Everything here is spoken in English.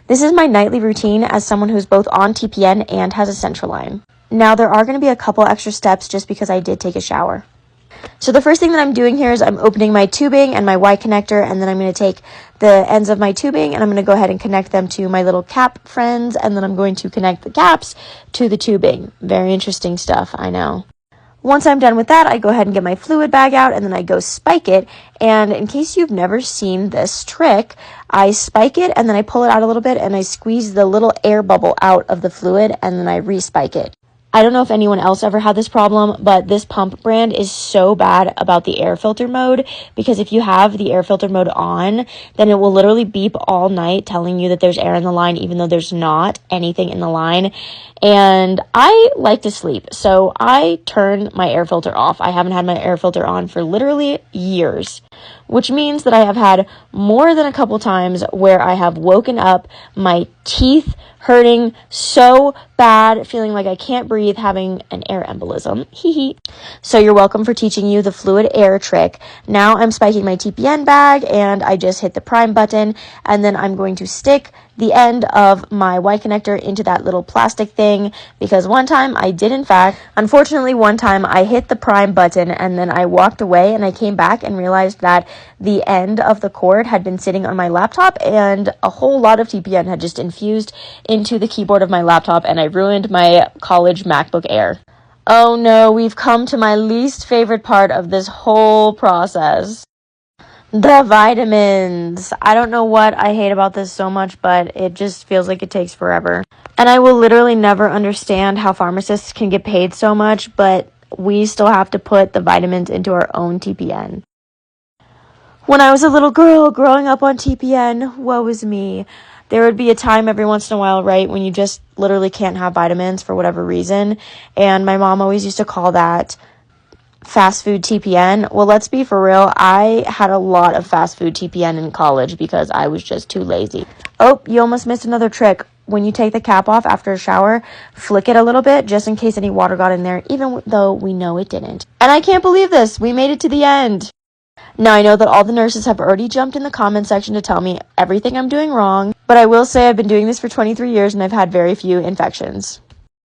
This is my nightly routine as someone who's both on TPN and has a central line. Now, there are going to be a couple extra steps just because I did take a shower. So the first thing that I'm doing here is I'm opening my tubing and my Y connector, and then I'm going to take the ends of my tubing and I'm going to go ahead and connect them to my little cap friends, and then I'm going to connect the caps to the tubing. Very interesting stuff, I know. Once I'm done with that, I go ahead and get my fluid bag out and then I go spike it. And in case you've never seen this trick, I spike it and then I pull it out a little bit and I squeeze the little air bubble out of the fluid and then I re-spike it. I don't know if anyone else ever had this problem, but this pump brand is so bad about the air filter mode, because if you have the air filter mode on, then it will literally beep all night telling you that there's air in the line, even though there's not anything in the line. And I like to sleep, so I turn my air filter off. I haven't had my air filter on for literally years, which means that I have had more than a couple times where I have woken up, my teeth hurting so bad, feeling like I can't breathe, having an air embolism. Hee. So you're welcome for teaching you the fluid air trick. Now I'm spiking my TPN bag and I just hit the prime button, and then I'm going to stick the end of my Y connector into that little plastic thing, because one time I did, in fact, unfortunately one time I hit the prime button and then I walked away and I came back and realized that the end of the cord had been sitting on my laptop and a whole lot of TPN had just infused into the keyboard of my laptop, and I ruined my college MacBook Air. Oh no, we've come to my least favorite part of this whole process. The vitamins. I don't know what I hate about this so much, but it just feels like it takes forever. And I will literally never understand how pharmacists can get paid so much, but we still have to put the vitamins into our own TPN. When I was a little girl growing up on TPN, woe is me. There would be a time every once in a while, right, when you just literally can't have vitamins for whatever reason. And my mom always used to call that fast food TPN. Well, let's be for real. I had a lot of fast food TPN in college because I was just too lazy. Oh, you almost missed another trick. When you take the cap off after a shower, flick it a little bit just in case any water got in there, even though we know it didn't. And I can't believe this. We made it to the end. Now, I know that all the nurses have already jumped in the comment section to tell me everything I'm doing wrong, but I will say I've been doing this for 23 years and I've had very few infections.